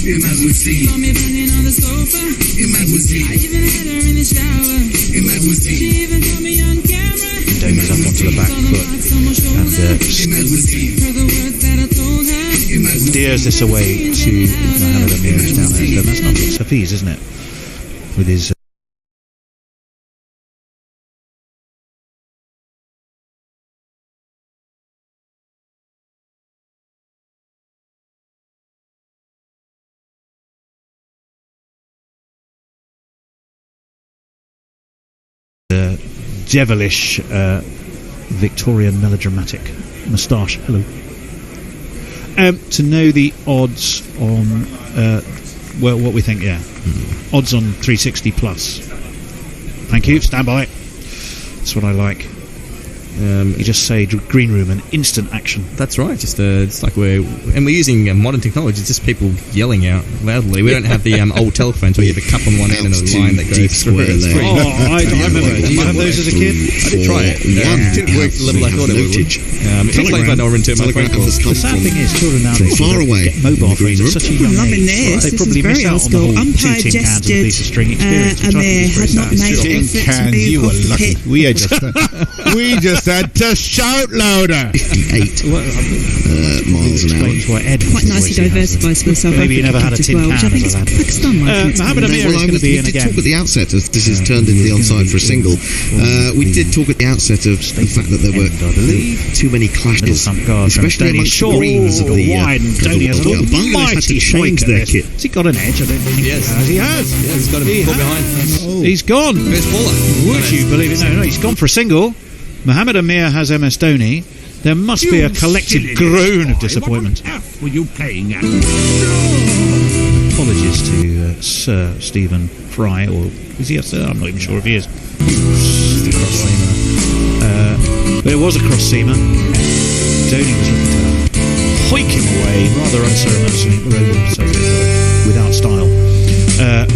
Saw me banging on the sofa. I even had her in the shower. She even caught me on camera. Doma's up onto the back foot and Heard the words that I told her. steers this away to Mohamed Amir, who's down there. So that's not Hafiz, isn't it? With his devilish Victorian melodramatic moustache. Hello. To know the odds on well, what we think, odds on 360 plus. Thank you, stand by. That's what I like. You just say green room and instant action. That's right. Just it's like we're using modern technology. It's just people yelling out loudly. We don't have the old telephones where you have a cup on one end and a line that goes through. I remember. Did you have those as a kid? I did try it. It didn't work the level I thought it would. It explains why no one returned my phone call. The sad thing is, children nowadays far away get mobile phones at such a young loving age. this. They This probably is very miss out old on the school. whole Umpire two tin cans and a piece of string experience. which I think Amir is had very not sad. made Tin effort to cans, move you were off the lucky. pit. We just had to shout louder. 58 miles an hour. Explains why Ed Quite nicely diversified for the South Maybe you African never had a kit as tin well, which I can think as is a lad. Pakistan like Mohamed Amir is going to be in We again. did talk at the outset as this has turned into the onside for a single. We did talk at the outset of the fact that there were too many clashes, especially amongst the greens of the wide, and Tony has a little Bangladesh had to mighty change shake their at kit. this. Has he got an edge? I don't think he has. He has. Yeah, he's got a ball behind. He's gone. Where's Paula? Would you believe it? No, he's gone for a single. Mohamed Amir has MS Dhoni. There must be a collective groan of disappointment. What on earth were you playing at? Apologies to Sir Stephen Fry, or is he a sir? I'm not even sure if he is. Just a cross seamer. But it was a cross seamer. Dhoni was looking to hoik him away rather unceremoniously, rolled himself without style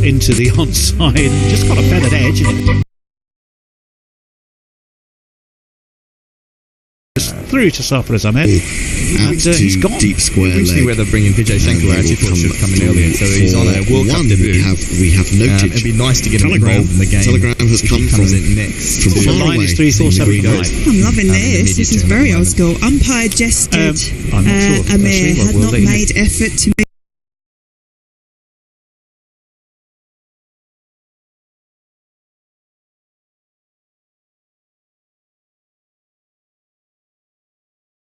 into the onside. Just got a feathered edge in it. Through to Sarfaraz Ahmed, and he's gone. Deep square Recently, leg. where they're bringing Vijay Shankar, I actually thought should have come in earlier. So he's on a World Cup debut. We have noted. It'd be nice to get him involved in the game. Telegram has come He from comes in next. from The far line away. is 3475. I'm loving this. This is very old school. school. Umpire gestured. I'm not sure. Amir Well, had we'll not let you know. made effort to move.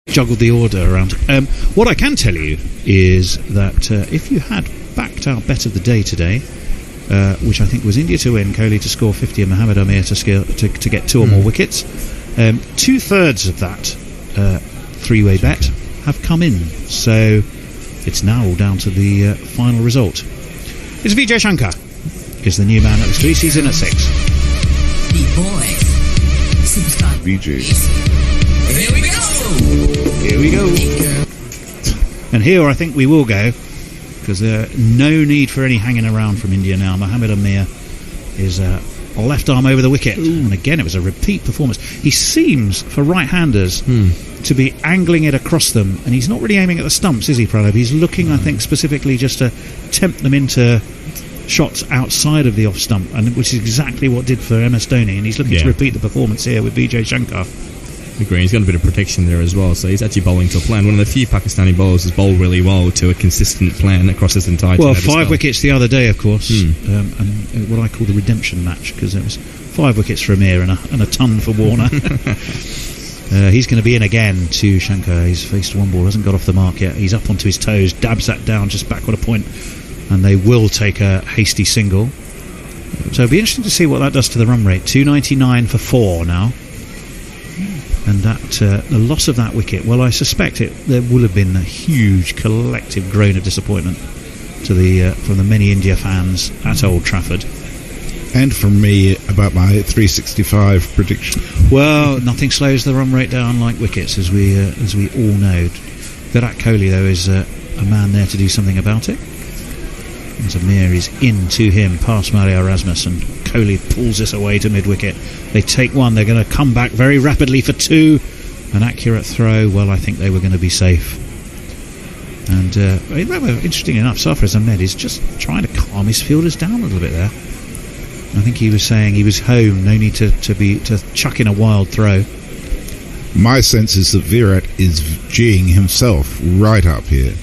Juggled the order around. What I can tell you is that if you had backed our bet of the day today, which I think was India to win, Kohli to score 50 and Mohamed Amir to get two or more wickets, 2/3 of that three-way bet have come in. So it's now all down to the final result. It's Vijay Shankar is the new man at the crease. He's in at 6. B-boys. Superstar. VJ. Here we go. Here we go. And here I think we will go, because no need for any hanging around from India now. Mohamed Amir is left arm over the wicket. And again, it was a repeat performance. He seems, for right-handers, to be angling it across them. And he's not really aiming at the stumps, is he, Pranav? He's looking, I think, specifically just to tempt them into shots outside of the off stump, and which is exactly what did for MS Dhoni. And he's looking to repeat the performance here with Vijay Shankar. Agree. He's got a bit of protection there as well, so he's actually bowling to a plan. One of the few Pakistani bowlers has bowled really well to a consistent plan across this entire Well, spell. 5 wickets the other day, of course, and what I call the redemption match, because it was 5 wickets for Amir and a ton for Warner. He's going to be in again to Shankar. He's faced one ball, hasn't got off the mark yet. He's up onto his toes, dabs that down just backward a point, and they will take a hasty single. So it'll be interesting to see what that does to the run rate. 299 for 4 now. And that the loss of that wicket, well, I suspect there will have been a huge collective groan of disappointment to from the many India fans at Old Trafford. And from me about my 365 prediction. Well, nothing slows the run rate down like wickets, as we all know. Virat Kohli, though, is a man there to do something about it. As Amir is in to him past Mario Erasmus, and Kohli pulls this away to mid-wicket. They take one, they're going to come back very rapidly for 2. An accurate throw, well, I think they were going to be safe. And interesting enough, Sarfraz Ahmed is just trying to calm his fielders down a little bit there. I think he was saying he was home, no need to chuck in a wild throw. My sense is that Virat is G'ing himself right up here.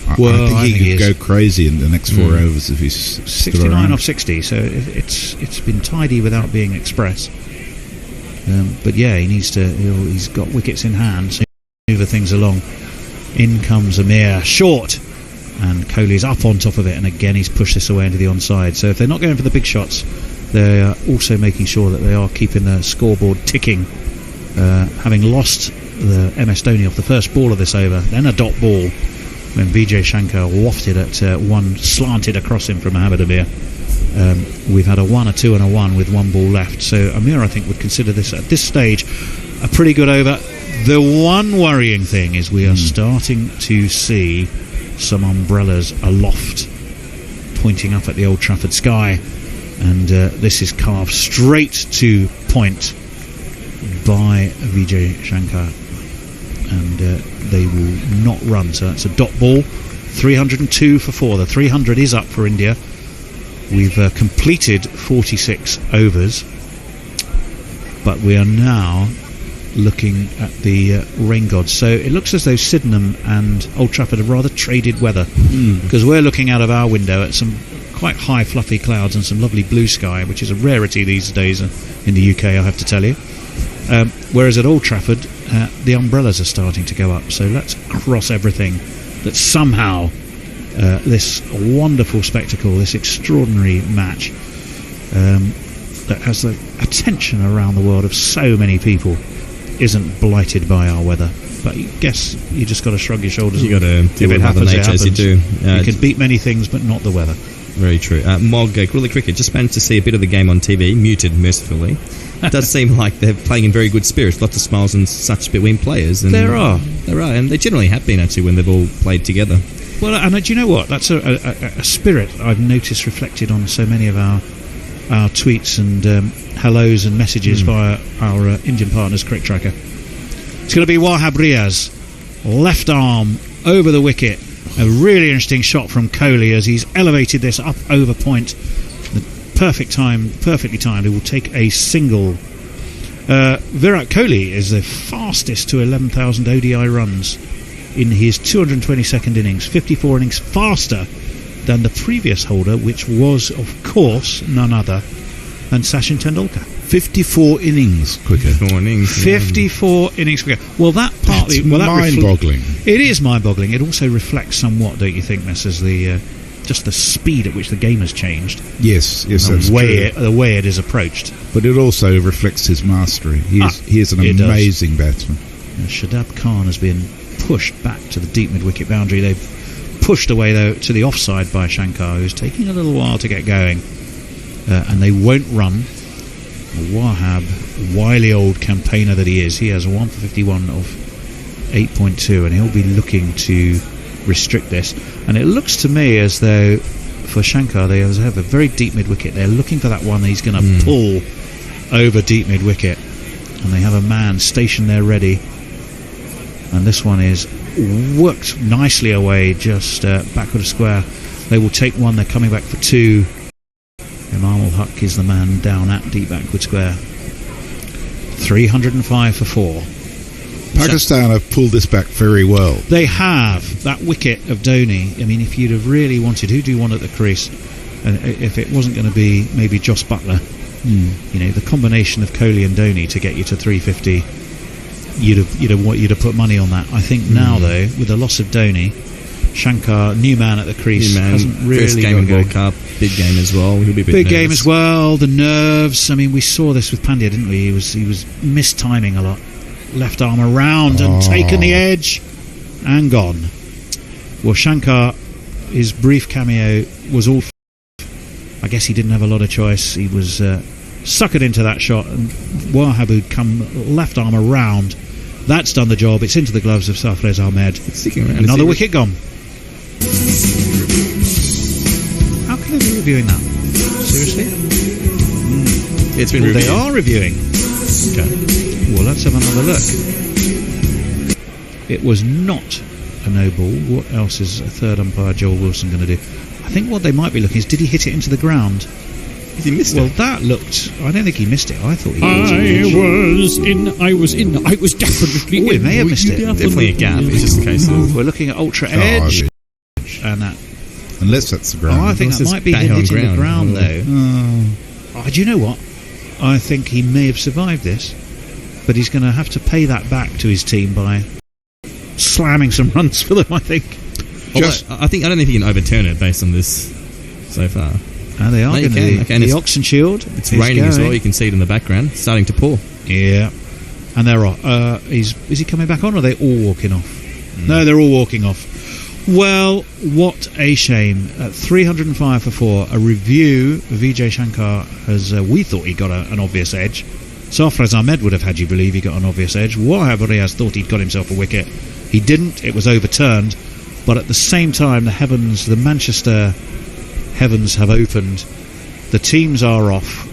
I think he could go crazy in the next 4 overs if he's 69 off 60, so it's been tidy without being express. But yeah, he needs to. He's got wickets in hand, so move things along. In comes Amir, short, and Kohli's up on top of it, and again he's pushed this away into the onside. So if they're not going for the big shots, they are also making sure that they are keeping the scoreboard ticking. Having lost the MS Dhoni off the first ball of this over, then a dot ball when Vijay Shankar wafted at one slanted across him from Mohammad Amir. We've had a 1, a 2 and a 1 with 1 ball left, so Amir I think would consider this at this stage a pretty good over. The one worrying thing is we are starting to see some umbrellas aloft pointing up at the Old Trafford sky, and this is carved straight to point by Vijay Shankar, and they will not run, so that's a dot ball. 302 for 4. The 300 is up for India. We've completed 46 overs, but we are now looking at the rain gods. So it looks as though Sydenham and Old Trafford have rather traded weather, because we're looking out of our window at some quite high fluffy clouds and some lovely blue sky, which is a rarity these days in the UK, I have to tell you. Whereas at Old Trafford the umbrellas are starting to go up, so let's cross everything that somehow this wonderful spectacle, this extraordinary match that has the attention around the world of so many people, isn't blighted by our weather. But I guess you just got to shrug your shoulders. You got to deal with Mother Nature as you do. You can beat many things, but not the weather. Very true. Mog, Crawley Cricket, just managed to see a bit of the game on TV, muted mercifully. It does seem like they're playing in very good spirits, lots of smiles and such between players. And there are, and they generally have been actually when they've all played together. Well, and do you know what? That's a spirit I've noticed reflected on so many of our tweets and hellos and messages via our Indian partners, Cricket Tracker. It's going to be Wahab Riaz, left arm over the wicket. A really interesting shot from Kohli as he's elevated this up over point. The perfectly timed. He will take a single. Virat Kohli is the fastest to 11,000 ODI runs in his 222nd innings, 54 innings faster than the previous holder, which was, of course, none other than Sachin Tendulkar. 54 innings quicker. 54 innings quicker. Well, that partly... That's mind-boggling. It is mind-boggling. It also reflects somewhat, don't you think, Miss, as the just the speed at which the game has changed. Yes, that's true. The way it is approached. But it also reflects his mastery. He is an amazing batsman. Shadab Khan has been pushed back to the deep mid-wicket boundary. They've pushed away, though, to the offside by Shankar, who's taking a little while to get going. And they won't run. Wahab, wily old campaigner that he is, he has 1 for 51 of 8.2, and he'll be looking to restrict this. And it looks to me as though for Shankar they have a very deep mid-wicket. They're looking for that one that he's going to pull over deep mid-wicket, and they have a man stationed there ready, and this one is worked nicely away just backward of square. They will take one, they're coming back for 2. Imam ul Haq is the man down at deep backward square. 305 for 4. Pakistan have pulled this back very well. They have. That wicket of Dhoni, I mean, if you'd have really wanted, who do you want at the crease? And if it wasn't going to be maybe Joss Buttler, you know, the combination of Kohli and Dhoni to get you to 350, you'd have put money on that. I think now, though, with the loss of Dhoni, Shankar, new man at the crease, hasn't really first game of World Cup, big game as well. He'll be a bit big nervous. game as well. The nerves. I mean, we saw this with Pandya, didn't we? He was mistiming a lot. Left arm around and taken the edge and gone. Well, Shankar, his brief cameo was all. I guess he didn't have a lot of choice. He was suckered into that shot, and Wahab would come left arm around. That's done the job. It's into the gloves of Sarfraz Ahmed. Another wicket gone. How can they be reviewing that? Seriously? It's been reviewed. They are reviewing. Okay. Well, let's have another look. It was not a no ball. What else is a third umpire Joel Wilson going to do? I think what they might be looking is, did he hit it into the ground? He missed Well, it. that looked... I don't think he missed it. I thought he I was definitely Oh, he may have missed it. Definitely a gap. It's just a case of... We're looking at Ultra Edge. And that... Unless that's the ground. Oh, I think Unless that it's might be bang him on hitting the ground. ground, though. Oh, do you know what? I think he may have survived this, but he's going to have to pay that back to his team by slamming some runs for them, I think. Although, I don't think you can overturn it based on this so far. And they are No, you going to... can. The Oxen Shield. It's raining as well. You can see it in the background. It's starting to pour. Yeah. And they're off. Is he coming back on, or are they all walking off? No, they're all walking off. Well, what a shame. At 305 for 4, a review, Vijay Shankar has... we thought he got an obvious edge. Sarfraz Ahmed would have had you believe he got an obvious edge. Wahab Riaz thought he'd got himself a wicket. He didn't. It was overturned. But at the same time, the Manchester heavens have opened. The teams are off.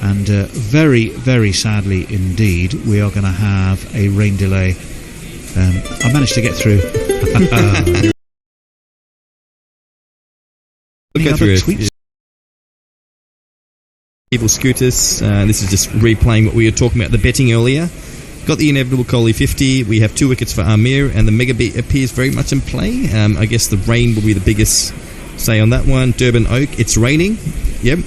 And very, very sadly indeed, we are going to have a rain delay. I managed to get through. We'll go through it. Evil Scooters. This is just replaying what we were talking about, the betting earlier. Got the inevitable Kohli 50. We have 2 wickets for Amir, and the mega beat appears very much in play. I guess the rain will be the biggest say on that one. Durban Oak, it's raining. Yep.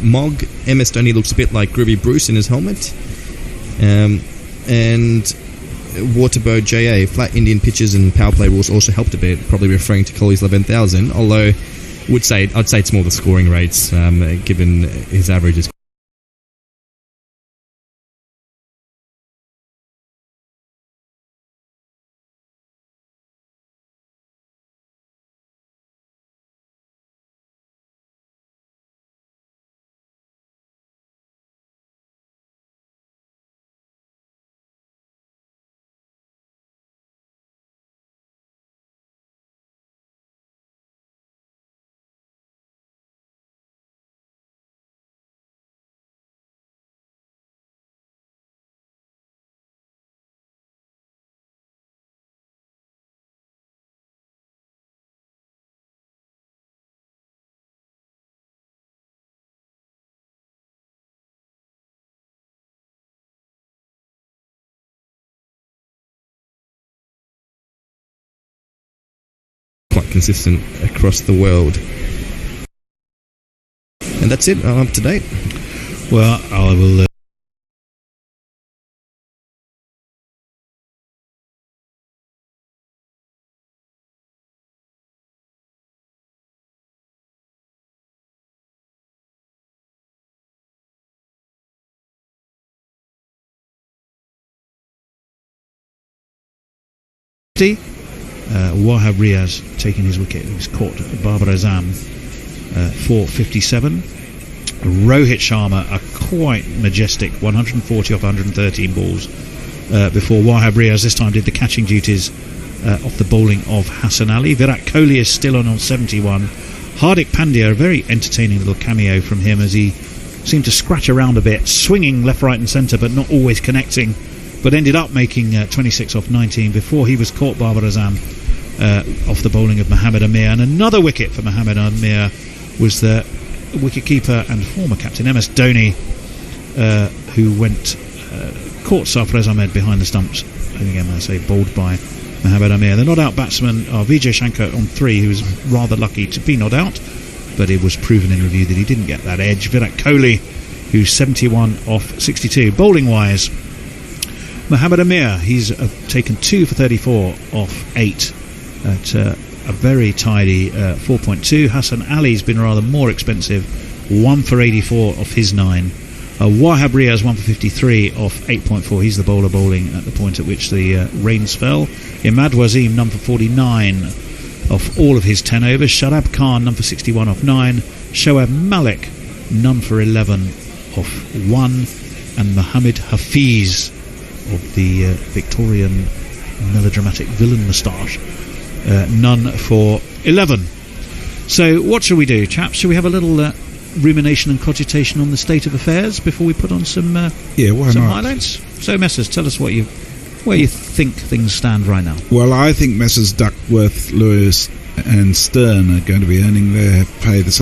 Mog, MS Dhoni looks a bit like Groovy Bruce in his helmet. And Waterbow JA, flat Indian pitches and power play rules also helped a bit, probably referring to Kohli's 11,000, although I'd say it's more the scoring rates, given his average is quite consistent across the world. And that's it. I'm up to date. Well, I will... Wahab Riaz taking his wicket. He was caught Babar Azam for 57. Rohit Sharma, a quite majestic 140 off 113 balls before Wahab Riaz this time did the catching duties off the bowling of Hassan Ali. Virat Kohli is still on 71. Hardik Pandya, a very entertaining little cameo from him as he seemed to scratch around a bit, swinging left, right and centre but not always connecting, but ended up making 26 off 19 before he was caught Babar Azam off the bowling of Mohammad Amir. And another wicket for Mohammad Amir was the wicketkeeper and former captain MS Dhoni, who went caught Sarfraz Ahmed behind the stumps, and again I say bowled by Mohammad Amir. The not out batsman are Vijay Shankar on 3, who was rather lucky to be not out, but it was proven in review that he didn't get that edge. Virat Kohli, who's 71 off 62. Bowling wise, Mohammad Amir, he's taken 2 for 34 off 8 at a very tidy 4.2. Hassan Ali's been rather more expensive, 1 for 84 off his 9. Wahab Riaz 1 for 53 off 8.4. He's the bowler bowling at the point at which the rains fell. Imad Wasim none for 49 off all of his 10 overs. Shadab Khan none for 61 off 9. Shoaib Malik none for 11 off 1. And Mohammed Hafiz of the Victorian melodramatic villain moustache, none for 11. So what shall we do, chaps? Shall we have a little rumination and cogitation on the state of affairs before we put on some yeah, why some not? highlights? So Messers, tell us what you've where you think things stand right now? Well, I think Messrs Duckworth, Lewis and Stern are going to be earning their pay this